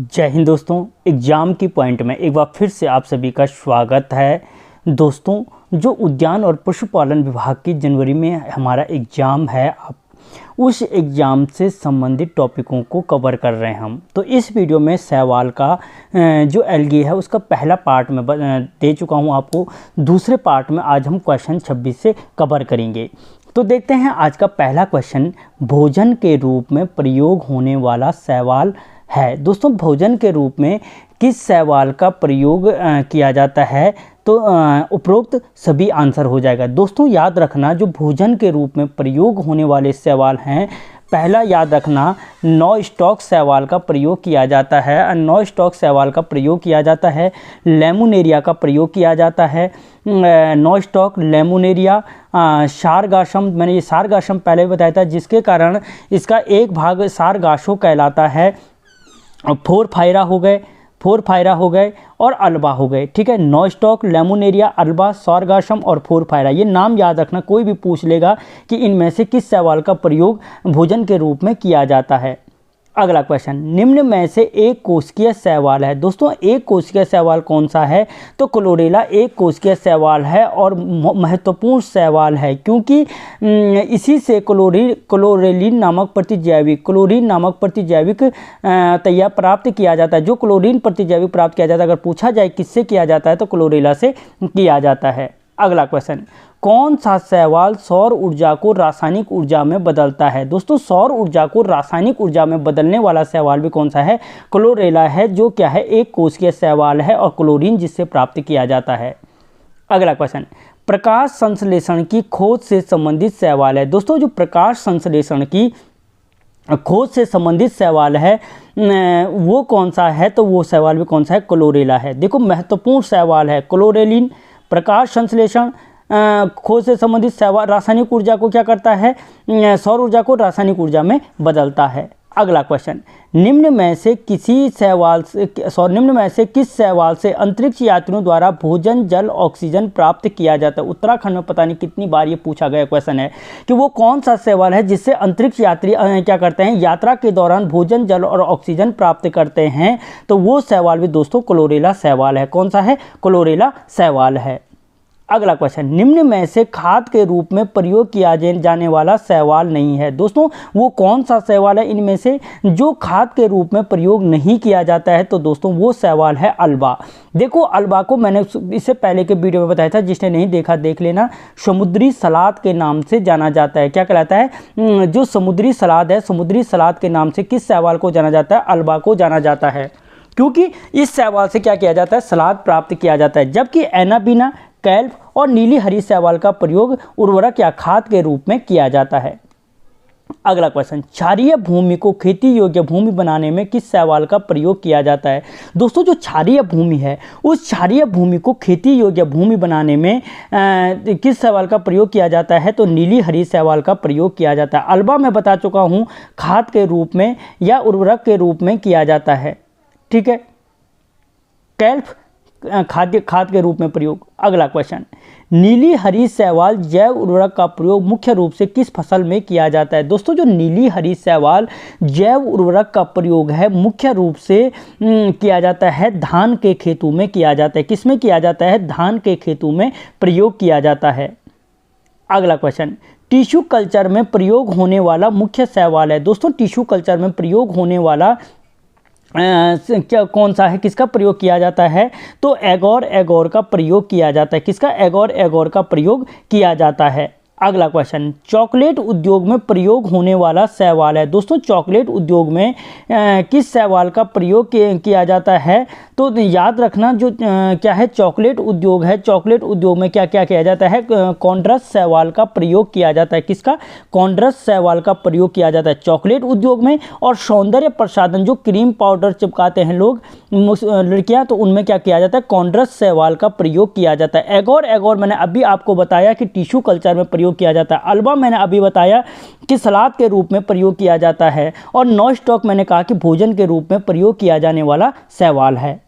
जय हिंद दोस्तों। एग्ज़ाम की पॉइंट में एक बार फिर से आप सभी का स्वागत है। दोस्तों, जो उद्यान और पशुपालन विभाग की जनवरी में हमारा एग्ज़ाम है, आप उस एग्ज़ाम से संबंधित टॉपिकों को कवर कर रहे हैं हम। तो इस वीडियो में सवाल का जो एलगी है उसका पहला पार्ट में दे चुका हूं आपको। दूसरे पार्ट में आज हम क्वेश्चन 26 से कवर करेंगे। तो देखते हैं आज का पहला क्वेश्चन। भोजन के रूप में प्रयोग होने वाला शैवाल है। दोस्तों, भोजन के रूप में किस शैवाल का प्रयोग किया जाता है? तो उपरोक्त सभी आंसर हो जाएगा। दोस्तों, याद रखना जो भोजन के रूप में प्रयोग होने वाले शैवाल हैं, पहला याद रखना नॉस्टॉक शैवाल का प्रयोग किया जाता है। नॉस्टॉक शैवाल का प्रयोग किया जाता है। लेमुनेरिया का प्रयोग किया जाता है। नॉस्टॉक, लेमुनेरिया, सारगासम, मैंने ये सारगासम पहले भी बताया था, जिसके कारण इसका एक भाग सारगासो कहलाता है। फोर फायरा हो गए और अल्बा हो गए। ठीक है, नॉस्टॉक, लेमुनेरिया, अल्बा, सारगासम और फोर फायरा, ये नाम याद रखना। कोई भी पूछ लेगा कि इनमें से किस शैवाल का प्रयोग भोजन के रूप में किया जाता है। अगला क्वेश्चन, निम्न में से एक कोशिकीय शैवाल है। दोस्तों, एक कोशिकीय शैवाल कौन सा है? तो क्लोरेला एक कोशिकीय शैवाल है और महत्वपूर्ण शैवाल है, क्योंकि इसी से क्लोरेलिन नामक प्रतिजैविक तैयार प्राप्त किया जाता है। जो क्लोरीन प्रतिजैविक प्राप्त किया जाता है, अगर पूछा जाए किससे किया जाता है तो क्लोरेला से किया जाता है। अगला क्वेश्चन, कौन सा शैवाल सौर ऊर्जा को रासायनिक ऊर्जा में बदलता है? दोस्तों, सौर ऊर्जा को रासायनिक ऊर्जा में बदलने वाला शैवाल भी कौन सा है? क्लोरेला है, जो क्या है, एक कोशिकीय शैवाल है और क्लोरीन जिससे प्राप्त किया जाता है। अगला क्वेश्चन, प्रकाश संश्लेषण की खोज से संबंधित शैवाल है। दोस्तों, जो प्रकाश संश्लेषण की खोज से संबंधित शैवाल है वो कौन सा है? तो वो शैवाल भी कौन सा है? क्लोरेला है। देखो, महत्वपूर्ण शैवाल है क्लोरेलिन। प्रकाश संश्लेषण खोज से संबंधित शैवाल रासायनिक ऊर्जा को क्या करता है? सौर ऊर्जा को रासायनिक ऊर्जा में बदलता है। अगला क्वेश्चन, निम्न में से किस शैवाल से अंतरिक्ष यात्रियों द्वारा भोजन, जल, ऑक्सीजन प्राप्त किया जाता है? उत्तराखंड में पता नहीं कितनी बार ये पूछा गया क्वेश्चन है कि वो कौन सा शैवाल है जिससे अंतरिक्ष यात्री क्या करते हैं, यात्रा के दौरान भोजन, जल और ऑक्सीजन प्राप्त करते हैं। तो वो शैवाल भी दोस्तों क्लोरेला शैवाल है। कौन सा है? क्लोरेला शैवाल है। अगला क्वेश्चन, निम्न में से खाद के रूप में प्रयोग किया जाने वाला शैवाल नहीं है। दोस्तों, वो कौन सा शैवाल है इनमें से जो खाद के रूप में प्रयोग नहीं किया जाता है? तो दोस्तों, वो शैवाल है अल्बा। देखो, अल्बा को मैंने इससे पहले के वीडियो में बताया था, जिसने नहीं देखा देख लेना। समुद्री सलाद के नाम से जाना जाता है। क्या कहलाता है? जो समुद्री सलाद है, समुद्री सलाद के नाम से किस शैवाल को जाना जाता है? अल्बा को जाना जाता है, क्योंकि इस शैवाल से क्या किया जाता है? सलाद प्राप्त किया जाता है। जबकि एनाबीना, कैल्प और नीली हरी शैवाल का प्रयोग उर्वरक या खाद के रूप में किया जाता है। अगला क्वेश्चन, क्षारीय भूमि को खेती योग्य भूमि बनाने में किस शैवाल का प्रयोग किया जाता है? दोस्तों, जो क्षारीय भूमि है, उस क्षारीय भूमि को खेती योग्य भूमि बनाने में किस शैवाल का प्रयोग किया जाता है? तो नीली हरी शैवाल का प्रयोग किया जाता है। अल्बा मैं बता चुका हूँ, खाद के रूप में या उर्वरक के रूप में किया जाता है। ठीक है, कैल्प खाद के रूप में प्रयोग। अगला क्वेश्चन, नीली हरी शैवाल जैव उर्वरक का प्रयोग मुख्य रूप से किस फसल में किया जाता है? दोस्तों, जो नीली हरी शैवाल जैव उर्वरक का प्रयोग है मुख्य रूप से किया जाता है धान के खेतों में किया जाता है। किस में किया जाता है? धान के खेतों में प्रयोग किया जाता है। अगला क्वेश्चन, टिश्यू कल्चर में प्रयोग होने वाला मुख्य शैवाल है। दोस्तों, टिश्यू कल्चर में प्रयोग होने वाला क्या कौन सा है? किसका प्रयोग किया जाता है? तो एगोर का प्रयोग किया जाता है। किसका? एगोर का प्रयोग किया जाता है। अगला क्वेश्चन, चॉकलेट उद्योग में प्रयोग होने वाला शैवाल है। दोस्तों, चॉकलेट उद्योग में किस शैवाल का प्रयोग किया जाता है? तो याद रखना, जो क्या है, चॉकलेट उद्योग है, चॉकलेट उद्योग में क्या क्या किया जाता है? कॉन्ड्रस शैवाल का प्रयोग किया जाता है। किसका? कॉन्ड्रस शैवाल का प्रयोग किया जाता है चॉकलेट उद्योग में। और सौंदर्य प्रसाधन, जो क्रीम पाउडर चिपकाते हैं लोग, लड़कियां, तो उनमें क्या किया जाता है? कॉन्ड्रस शैवाल का प्रयोग किया जाता है। एगोर मैंने अभी आपको बताया कि टिश्यू कल्चर में प्रयोग किया जाता है। अल्बा मैंने अभी बताया कि सलाद के रूप में प्रयोग किया जाता है। और नॉस्टॉक मैंने कहा कि भोजन के रूप में प्रयोग किया जाने वाला शैवाल है।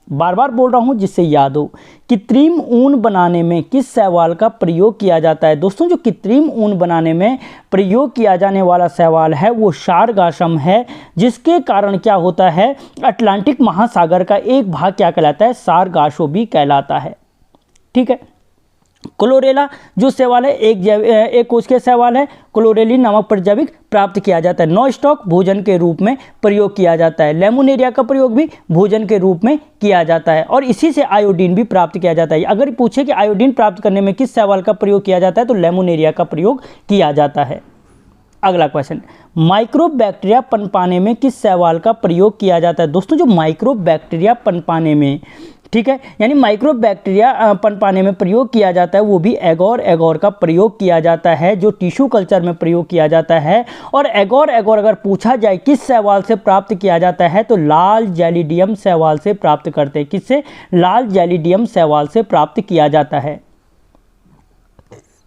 बार बार बोल रहा हूँ जिससे याद हो। कृत्रिम ऊन बनाने में किस शैवाल का प्रयोग किया जाता है? दोस्तों जो कृत्रिम ऊन बनाने में प्रयोग किया जाने वाला शैवाल है वो सारगासम है, जिसके कारण क्या होता है, अटलांटिक महासागर का एक भाग क्या कहलाता है, सारगासो भी कहलाता है। ठीक है। क्लोरेला जो शैवाल है एक कोशिकीय शैवाल है, क्लोरेलिन नामक प्रजाविक प्राप्त किया जाता है। नॉस्टॉक भोजन के रूप में प्रयोग किया जाता है। लेमुनेरिया का प्रयोग भी भोजन के रूप में किया जाता है और इसी से आयोडीन भी प्राप्त किया जाता है। अगर पूछे कि आयोडीन प्राप्त करने में किस शैवाल का प्रयोग किया जाता है तो लेमुनेरिया का प्रयोग किया जाता है। अगला क्वेश्चन, माइक्रोबैक्टीरिया पनपाने में किस शैवाल का प्रयोग किया जाता है? दोस्तों जो माइक्रोबैक्टीरिया पनपाने में, ठीक है, यानी माइक्रोबैक्टीरिया पनपाने में प्रयोग किया जाता है वो भी एगोर का प्रयोग किया जाता है, जो टिश्यू कल्चर में प्रयोग किया जाता है। और एगोर अगर पूछा जाए किस शैवाल से प्राप्त किया जाता है तो लाल जेलिडियम शैवाल से प्राप्त करते हैं। किससे? लाल जेलिडियम शैवाल से प्राप्त किया जाता है।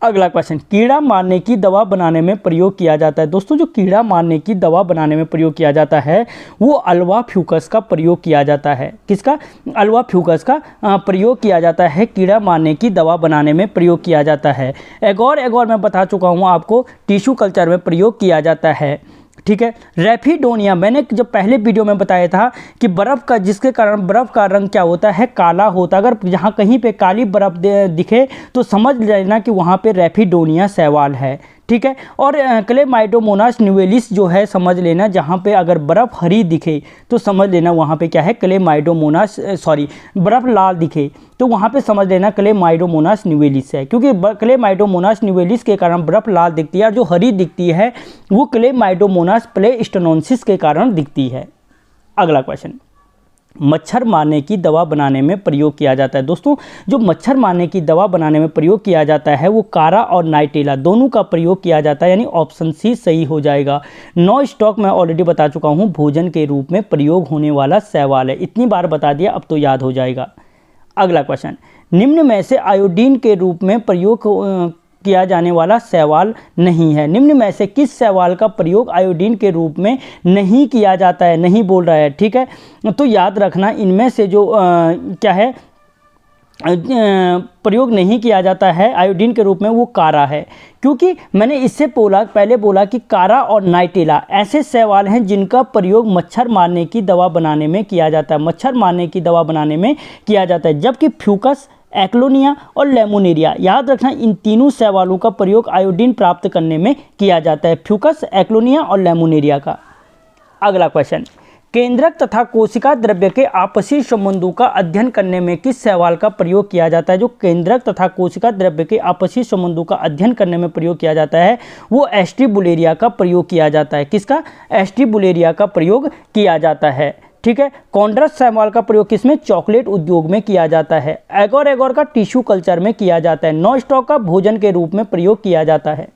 अगला क्वेश्चन, कीड़ा मारने की दवा बनाने में प्रयोग किया जाता है। दोस्तों जो कीड़ा मारने की दवा बनाने में प्रयोग किया जाता है वो अल्वा फ्यूकस का प्रयोग किया जाता है। किसका? अल्वा फ्यूकस का प्रयोग किया जाता है, कीड़ा मारने की दवा बनाने में प्रयोग किया जाता है। एगोर मैं बता चुका हूँ आपको, टिश्यू कल्चर में प्रयोग किया जाता है। ठीक है। रेफिडोनिया, मैंने जब पहले वीडियो में बताया था कि बर्फ़ का, जिसके कारण बर्फ़ का रंग क्या होता है, काला होता है। अगर जहाँ कहीं पे काली बर्फ़ दिखे तो समझ लेना कि वहाँ पे रेफिडोनिया शैवाल है। ठीक है। और क्लेमाइडोमोनास न्यूवेलिस जो है, समझ लेना जहाँ पे अगर बर्फ़ हरी दिखे तो समझ लेना वहाँ पे क्या है, क्लेमाइडोमोनास, बर्फ़ लाल दिखे तो वहाँ पे समझ लेना क्लेमाइडोमोनास न्यूवेलिस है, क्योंकि क्लेमाइडोमोनास न्यूवेलिस के कारण बर्फ़ लाल दिखती है और जो हरी दिखती है वो क्लेमाइडोमोनास प्लेस्टोनोसिस के कारण दिखती है। अगला क्वेश्चन, मच्छर मारने की दवा बनाने में प्रयोग किया जाता है। दोस्तों जो मच्छर मारने की दवा बनाने में प्रयोग किया जाता है वो कारा और नाइटेला दोनों का प्रयोग किया जाता है, यानी ऑप्शन सी सही हो जाएगा। नॉस्टॉक मैं ऑलरेडी बता चुका हूँ, भोजन के रूप में प्रयोग होने वाला शैवाल है। इतनी बार बता दिया, अब तो याद हो जाएगा। अगला क्वेश्चन, निम्न में से आयोडीन के रूप में प्रयोग किया जाने वाला शैवाल नहीं है। निम्न में से किस शैवाल का प्रयोग आयोडीन के रूप में नहीं किया जाता है? नहीं बोल रहा है। ठीक है। तो याद रखना, इनमें से जो क्या है, प्रयोग नहीं किया जाता है आयोडीन के रूप में वो कारा है, क्योंकि मैंने इससे पहले बोला कि कारा और नाइटेला ऐसे शैवाल हैं जिनका प्रयोग मच्छर मारने की दवा बनाने में किया जाता है। मच्छर मारने की दवा बनाने में किया जाता है, जबकि फ्यूकस, एक्लोनिया और लेमुनेरिया, याद रखना इन तीनों शैवालों का प्रयोग आयोडीन प्राप्त करने में किया जाता है, फ्यूकस, एक्लोनिया और लेमुनेरिया का। अगला क्वेश्चन, केंद्रक तथा कोशिका द्रव्य के आपसी संबंधों का अध्ययन करने में किस शैवाल का प्रयोग किया जाता है? जो केंद्रक तथा कोशिका द्रव्य के आपसी संबंधों का अध्ययन करने में प्रयोग किया जाता है वो एस्ट्रीबुलेरिया का प्रयोग किया जाता है। किसका? एस्ट्रीबुलेरिया का प्रयोग किया जाता है। ठीक है। कॉन्ड्रस शैवाल का प्रयोग किसमें? चॉकलेट उद्योग में किया जाता है। एगोर का टिश्यू कल्चर में किया जाता है। नॉस्टॉक का भोजन के रूप में प्रयोग किया जाता है।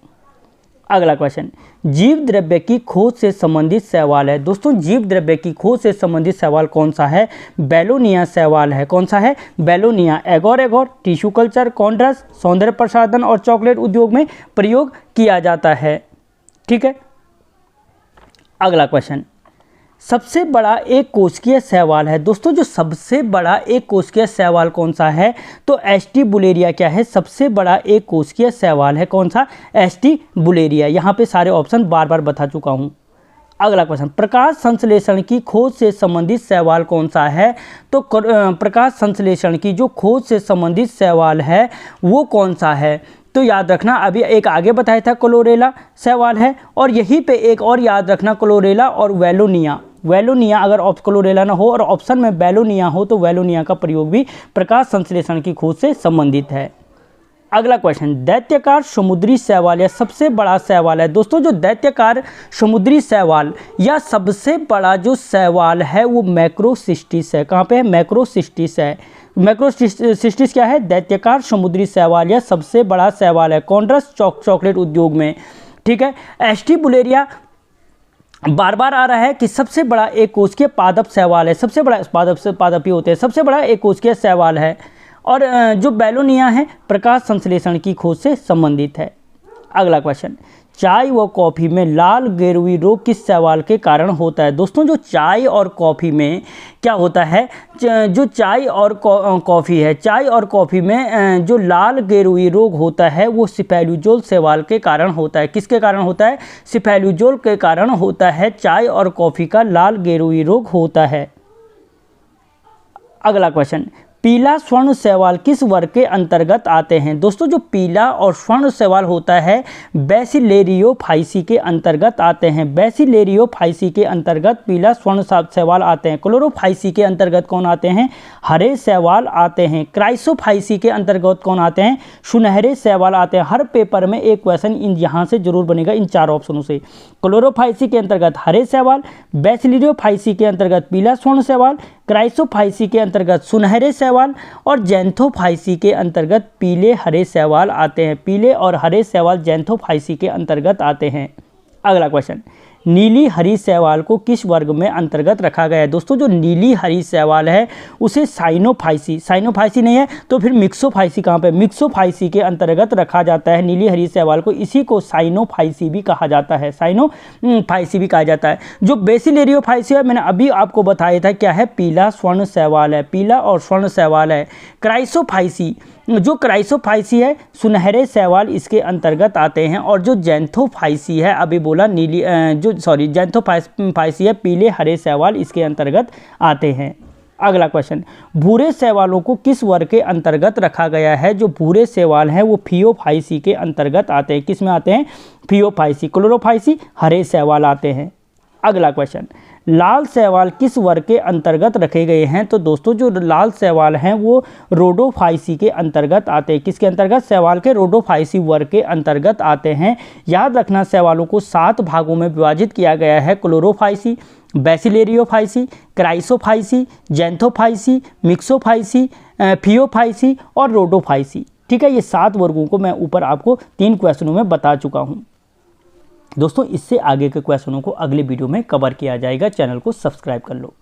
अगला क्वेश्चन, जीव द्रव्य की खोज से संबंधित शैवाल है। दोस्तों जीव द्रव्य की खोज से संबंधित शैवाल कौन सा है? बेलोनिया शैवाल है। कौन सा है? बेलोनिया। एगोर टिश्यू कल्चर, कॉन्ड्रस सौंदर्य प्रसाधन और चॉकलेट उद्योग में प्रयोग किया जाता है। ठीक है। अगला क्वेश्चन, सबसे बड़ा एक कोशिकीय शैवाल है। दोस्तों जो सबसे बड़ा एक कोशिकीय शैवाल कौन सा है? तो एस्ट्रीबुलेरिया क्या है? सबसे बड़ा एक कोशिकीय शैवाल है। कौन सा? एस्ट्रीबुलेरिया। यहाँ पे सारे ऑप्शन बार बार बता चुका हूँ। अगला क्वेश्चन, प्रकाश संश्लेषण की खोज से संबंधित शैवाल कौन सा है? तो प्रकाश संश्लेषण की जो खोज से संबंधित शैवाल है वो कौन सा है? तो याद रखना, अभी एक आगे बताया था क्लोरेला शैवाल है, और यहीं पे एक और याद रखना, क्लोरेला और वेलोनिया अगर क्लोरेला ना हो और ऑप्शन में बेलोनिया हो तो वेलोनिया का प्रयोग भी प्रकाश संश्लेषण की खोज से संबंधित है। अगला क्वेश्चन, दैत्याकार समुद्री शैवाल या सबसे बड़ा शैवाल है। दोस्तों जो दैत्याकार समुद्री शैवाल या सबसे बड़ा जो शैवाल है वो मैक्रोसिस्टिस है। कहाँ पे है? मैक्रोसिस्टिस है। मैक्रोसिस्टिस क्या है? दैत्याकार समुद्री शैवाल या सबसे बड़ा शैवाल है। कॉन्ड्रस चॉकलेट उद्योग में। ठीक है। एस्ट्रीबुलेरिया बार बार आ रहा है कि सबसे बड़ा एक कोशिकीय पादप शैवाल है। सबसे बड़ा पादप ही होते हैं। सबसे बड़ा एक कोशिकीय शैवाल है। और जो बेलोनिया है प्रकाश संश्लेषण की खोज से संबंधित है। अगला क्वेश्चन, चाय व कॉफ़ी में लाल गेरुई रोग किस शैवाल के कारण होता है? दोस्तों जो चाय और कॉफ़ी में क्या होता है, जो चाय और कॉफ़ी है, चाय और कॉफ़ी में जो लाल गेरुई रोग होता है वो सिफेल्यूजोल शैवाल के कारण होता है। किसके कारण होता है? सिफेल्यूजोल के कारण होता है चाय और कॉफ़ी का लाल गेरुई रोग होता है। अगला क्वेश्चन, पीला स्वर्ण शैवाल किस वर्ग के अंतर्गत आते हैं? दोस्तों जो पीला और स्वर्ण शैवाल होता है बेसिलेरियोफाइसी के अंतर्गत आते हैं। बेसिलेरियोफाइसी के अंतर्गत पीला स्वर्ण शैवाल आते हैं। क्लोरोफाइसी के अंतर्गत कौन आते हैं? हरे शैवाल आते हैं। क्राइसोफाइसी के अंतर्गत कौन आते हैं? सुनहरे शैवाल आते हैं। हर पेपर में एक क्वेश्चन इन यहाँ से जरूर बनेगा, इन 4 ऑप्शनों से। क्लोरोफाइसी के अंतर्गत हरे शैवाल, बेसिलेरियोफाइसी के अंतर्गत पीला स्वर्ण शैवाल, क्राइसोफाइसी के अंतर्गत सुनहरे शैवाल और जैंथोफाइसी के अंतर्गत पीले हरे शैवाल आते हैं। पीले और हरे शैवाल जैंथोफाइसी के अंतर्गत आते हैं। अगला क्वेश्चन, नीली हरी शैवाल को किस वर्ग में अंतर्गत रखा गया है? दोस्तों जो नीली हरी शैवाल है उसे साइनोफाइसी नहीं है तो फिर मिक्सोफाइसी कहाँ पे? मिक्सोफाइसी के अंतर्गत रखा जाता है नीली हरी शैवाल को। इसी को साइनोफाइसी भी कहा जाता है, साइनोफाइसी भी कहा जाता है। जो बेसिलेरियोफाइसी है मैंने अभी आपको बताया था क्या है, पीला स्वर्ण शैवाल है, पीला और स्वर्ण शैवाल है। क्राइसोफाइसी, जो क्राइसोफाइसी है सुनहरे शैवाल इसके अंतर्गत आते हैं। और जो जैंथोफाइसी है अभी बोला नीली जैंथोफाइसी है पीले हरे शैवाल इसके अंतर्गत आते हैं। अगला क्वेश्चन, भूरे शैवालों को किस वर्ग के अंतर्गत रखा गया है? जो भूरे शैवाल हैं वो फियोफाइसी के अंतर्गत आते हैं। किस में आते हैं? फियोफाइसी। क्लोरोफाइसी हरे शैवाल आते हैं। अगला क्वेश्चन, लाल शैवाल किस वर्ग के अंतर्गत रखे गए हैं? तो दोस्तों जो लाल शैवाल हैं वो रोडोफाइसी के अंतर्गत आते हैं। किसके अंतर्गत? शैवाल के रोडोफाइसी वर्ग के अंतर्गत आते हैं। याद रखना शैवालों को 7 भागों में विभाजित किया गया है। क्लोरोफाइसी, बेसिलेरियोफाइसी, क्राइसोफाइसी, जैंथोफाइसी, मिक्सोफाइसी, फियोफाइसी और रोडोफाइसी। ठीक है, ये 7 वर्गों को मैं ऊपर आपको 3 क्वेश्चनों में बता चुका हूँ। दोस्तों इससे आगे के क्वेश्चनों को अगले वीडियो में कवर किया जाएगा। चैनल को सब्सक्राइब कर लो।